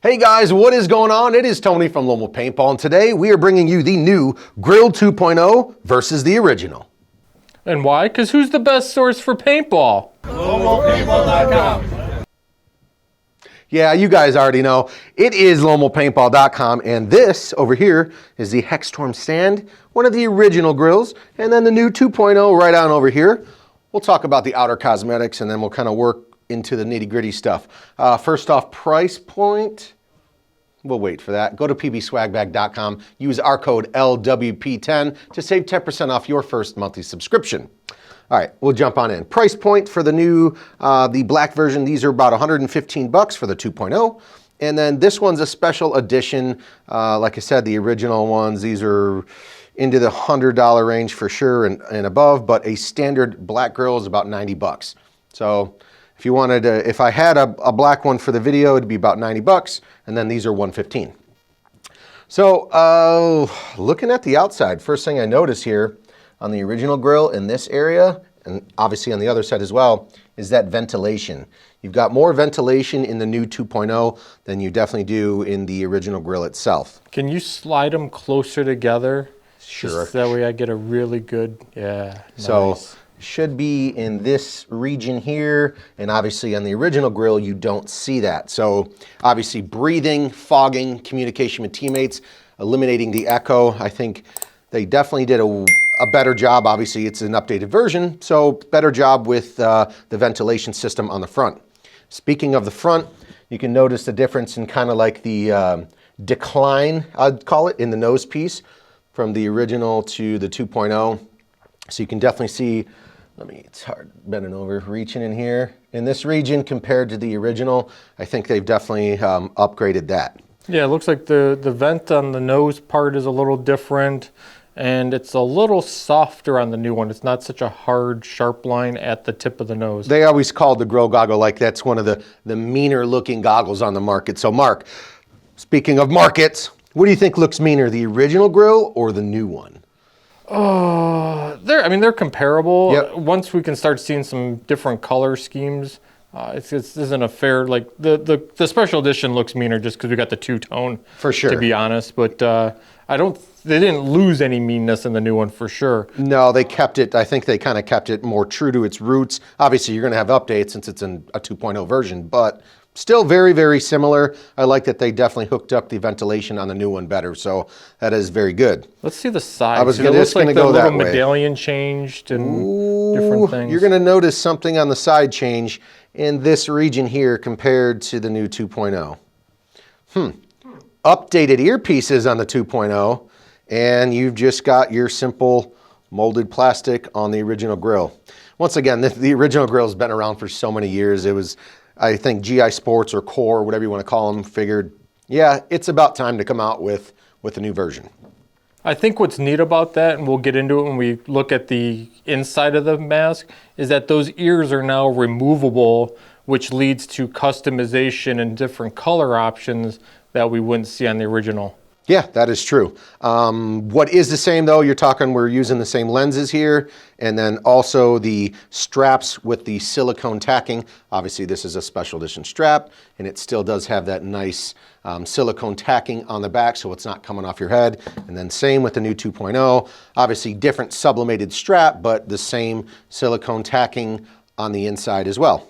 Hey guys, what is going on? It is Tony from Lomo Paintball, and today we are bringing you the new Grill 2.0 versus the original. And why? Because who's the best source for paintball? LomoPaintball.com. Yeah, you guys already know. It is LomoPaintball.com, and this over here is the Hextorm stand, one of the original grills, and then the new 2.0 right on over here. We'll talk about the outer cosmetics, and then we'll kind of work into the nitty-gritty stuff. First off, price point. We'll wait for that. Go to pbswagbag.com. Use our code LWP10 to save 10% off your first monthly subscription. All right, we'll jump on in. Price point for the new, the black version, these are about 115 bucks for the 2.0. And then this one's a special edition. Like I said, the original ones, these are into the $100 range for sure and above, but a standard black grill is about 90 bucks. So if you wanted to, if I had a black one for the video, it'd be about 90 bucks, and then these are 115. So looking at the outside, first thing I notice here on the original grill in this area, and obviously on the other side as well, is that ventilation. You've got more ventilation in the new 2.0 than you definitely do in the original grill itself. Can you slide them closer together? Sure. Just that way I get a really good, yeah. So nice. Should be in this region here, and obviously on the original grill you don't see that. So obviously breathing, fogging, communication with teammates, eliminating the echo. I think they definitely did a better job. Obviously it's an updated version, so better job with the ventilation system on the front. Speaking of the front, you can notice the difference in kind of like the decline, I'd call it, in the nose piece from the original to the 2.0. So you can definitely see, it's hard bending over, reaching in here. In this region compared to the original, I think they've definitely upgraded that. Yeah, it looks like the vent on the nose part is a little different, and it's a little softer on the new one. It's not such a hard, sharp line at the tip of the nose. They always called the grill goggle like that's one of the meaner looking goggles on the market. So Mark, speaking of markets, what do you think looks meaner, the original grill or the new one? They're comparable. Yep. Once we can start seeing some different color schemes, it isn't a fair, like the special edition looks meaner just because we got the two-tone. For sure. To be honest, but they didn't lose any meanness in the new one for sure. No, they kept it, I think they kind of kept it more true to its roots. Obviously you're gonna have updates since it's in a 2.0 version, but still very, very similar. I like that they definitely hooked up the ventilation on the new one better, so that is very good. Let's see the sides. I was It looks like the go that little way. medallion changed and different things. You're gonna notice something on the side change in this region here compared to the new 2.0. Updated earpieces on the 2.0, and you've just got your simple molded plastic on the original grill. Once again, the original grill has been around for so many years. It was, I think GI Sports or Core, whatever you want to call them, figured, yeah, it's about time to come out with a new version. I think what's neat about that, and we'll get into it when we look at the inside of the mask, is that those ears are now removable, which leads to customization and different color options that we wouldn't see on the original. Yeah, that is true. What is the same though, you're talking, we're using the same lenses here, and then also the straps with the silicone tacking. Obviously this is a special edition strap, and it still does have that nice silicone tacking on the back, so it's not coming off your head. And then same with the new 2.0. Obviously different sublimated strap, but the same silicone tacking on the inside as well.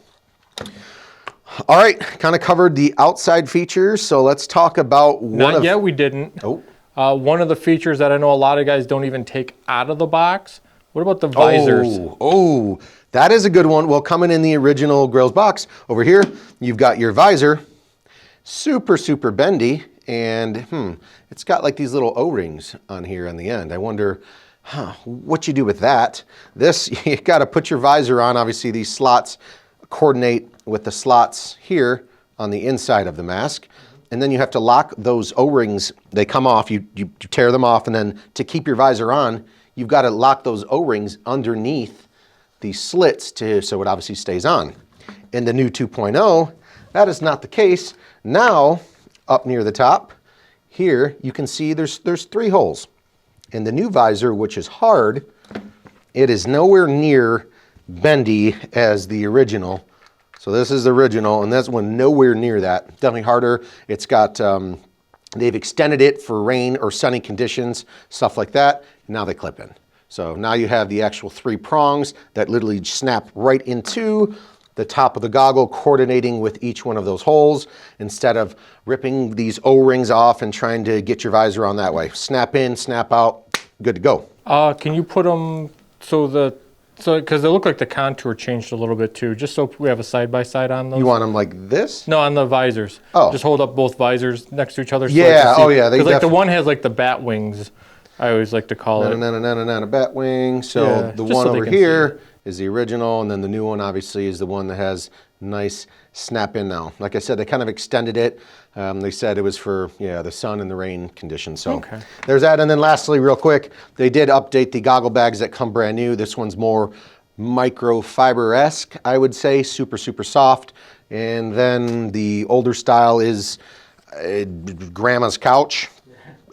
All right, kind of covered the outside features, so let's talk about Not yet, we didn't. Oh. One of the features that I know a lot of guys don't even take out of the box. What about the visors? Oh, that is a good one. Well, coming in the original grills box, over here, you've got your visor. Super, super bendy, and it's got like these little O-rings on here on the end. I wonder what you do with that. This, you gotta put your visor on. Obviously these slots coordinate with the slots here on the inside of the mask, and then you have to lock those O-rings. They come off, you tear them off, and then to keep your visor on, you've got to lock those O-rings underneath the slits so it obviously stays on. In the new 2.0, that is not the case. Now, up near the top, here you can see there's 3 holes. In the new visor, which is hard, it is nowhere near bendy as the original. So this is the original, and this one nowhere near that. Definitely harder. It's got, they've extended it for rain or sunny conditions, stuff like that. Now they clip in. So now you have the actual 3 prongs that literally snap right into the top of the goggle, coordinating with each one of those holes instead of ripping these O-rings off and trying to get your visor on that way. Snap in, snap out, good to go. Can you put them so because they look like the contour changed a little bit too, just so we have a side-by-side on those? You want them like this? No, on the visors. Oh. Just hold up both visors next to each other. So Yeah, I can see. oh yeah. Because like the one has like the bat wings, I always like to call it. A bat wing. So Yeah, the just one so they over can see here is the original, and then the new one obviously is the one that has nice snap in now. Like I said, they kind of extended it. They said it was for the sun and the rain conditions. So Okay. there's that. And then lastly, real quick, they did update the goggle bags that come brand new. This one's more microfiber-esque, I would say, super, super soft. And then the older style is grandma's couch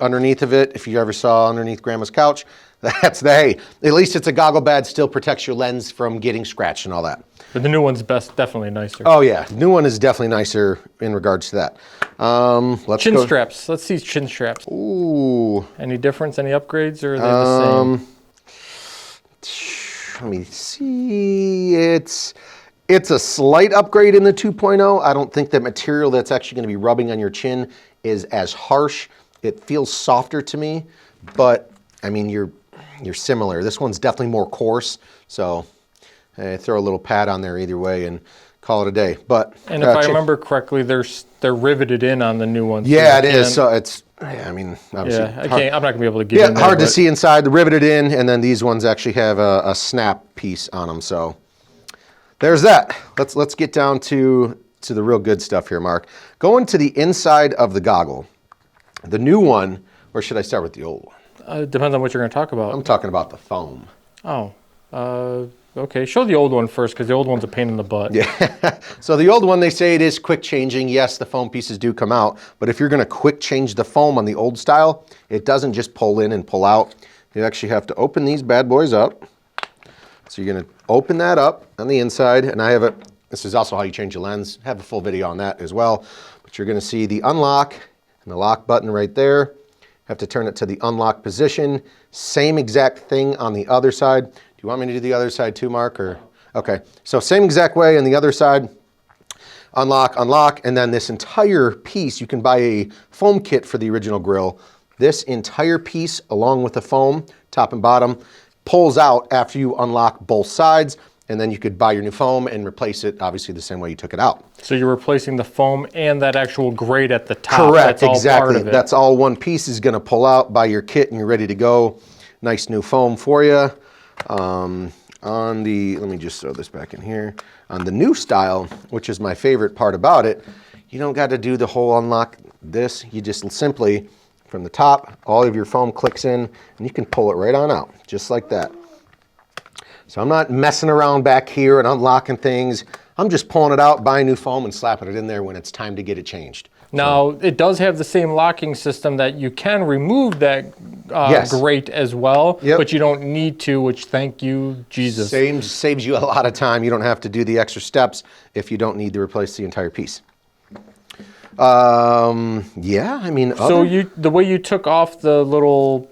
underneath of it. If you ever saw underneath grandma's couch, that's the hay. At least it's a goggle bag, still protects your lens from getting scratched and all that. But the new one's definitely nicer. Oh yeah, new one is definitely nicer in regards to that. Let's Chin go. straps. Let's see chin straps. Ooh, Any difference? Any upgrades, or are they the same? let me see. It's a slight upgrade in the 2.0. I don't think the material that's actually going to be rubbing on your chin is as harsh. It feels softer to me, but I mean you're similar. This one's definitely more coarse, so throw a little pad on there either way and call it a day. But And if I remember correctly, they're riveted in on the new one. yeah, it is. So it's I mean obviously Yeah, I'm not gonna be able to get in there, hard to but- see inside. Riveted in, and then these ones actually have a snap piece on them. So there's that. Let's get down to the real good stuff here, Mark. Going to the inside of the goggle. The new one, or should I start with the old one? Depends on what you're going to talk about. I'm talking about the foam. Oh, okay. Show the old one first, because the old one's a pain in the butt. Yeah. So the old one, they say it is quick changing. Yes, the foam pieces do come out, but if you're going to quick change the foam on the old style, it doesn't just pull in and pull out. You actually have to open these bad boys up. So you're going to open that up on the inside, and this is also how you change the lens. I have a full video on that as well. But you're going to see the unlock and the lock button right there. Have to turn it to the unlock position. Same exact thing on the other side. Do you want me to do the other side too, Mark? Or okay. So same exact way on the other side. Unlock, unlock, and then this entire piece, you can buy a foam kit for the original grill. This entire piece, along with the foam, top and bottom, pulls out after you unlock both sides, and then you could buy your new foam and replace it, obviously the same way you took it out. So you're replacing the foam and that actual grate at the top. Correct, That's all exactly. part of it. That's all one piece is going to pull out, buy your kit, and you're ready to go. Nice new foam for you. Let me just throw this back in here. On the new style, which is my favorite part about it, you don't got to do the whole unlock this. You just simply, from the top, all of your foam clicks in, and you can pull it right on out, just like that. So I'm not messing around back here and unlocking things. I'm just pulling it out, buying new foam, and slapping it in there when it's time to get it changed. Now, it does have the same locking system that you can remove that Yes. grate as well, Yep. but you don't need to, which thank you, Jesus. Saves you a lot of time. You don't have to do the extra steps if you don't need to replace the entire piece. Yeah, I mean, So the way you took off the little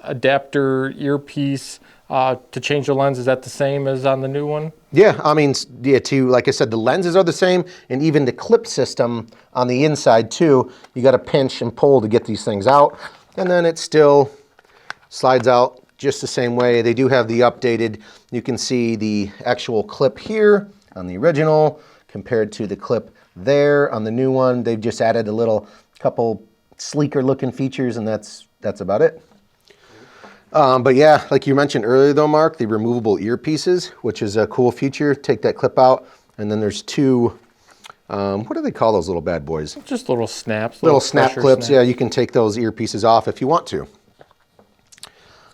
adapter earpiece to change the lens, is that the same as on the new one? yeah, I mean, yeah, like I said, the lenses are the same, and even the clip system on the inside too, you got to pinch and pull to get these things out, and then it still slides out just the same way. They do have the updated, you can see the actual clip here on the original compared to the clip there on the new one. They've just added a couple sleeker looking features, and that's about it. But yeah, like you mentioned earlier though, Mark, the removable earpieces, which is a cool feature. Take that clip out, and then there's two, what do they call those little bad boys? Just little snaps. Little snap pressure clips. snaps. Yeah, you can take those earpieces off if you want to.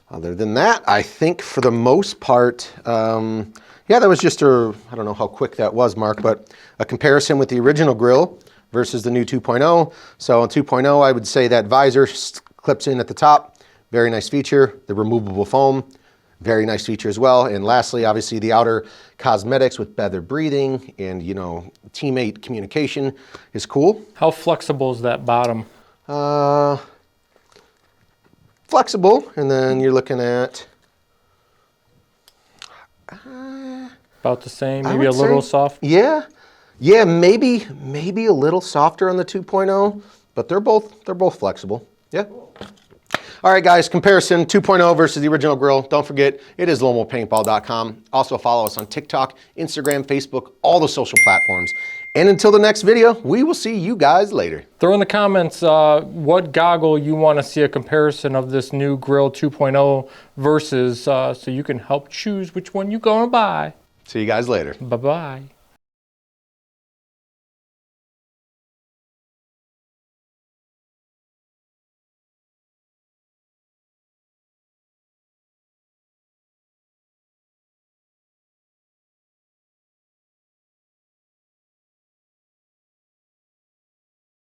Other than that, I think for the most part, yeah, that was just I don't know how quick that was, Mark, but a comparison with the original grill versus the new 2.0. So on 2.0, I would say that visor clips in at the top. Very nice feature. The removable foam, Very nice feature as well. And lastly, obviously the outer cosmetics with better breathing and, you know, teammate communication is cool. How flexible is that bottom? Flexible, and then you're looking at About the same, I maybe a would little say- soft. Yeah, maybe a little softer on the 2.0, but they're both flexible. Yeah. All right, guys, comparison 2.0 versus the original grill. Don't forget, it is lomopaintball.com. Also follow us on TikTok, Instagram, Facebook, all the social platforms. And until the next video, we will see you guys later. Throw in the comments what goggle you want to see a comparison of this new grill 2.0 versus, so you can help choose which one you're gonna buy. See you guys later. Bye-bye.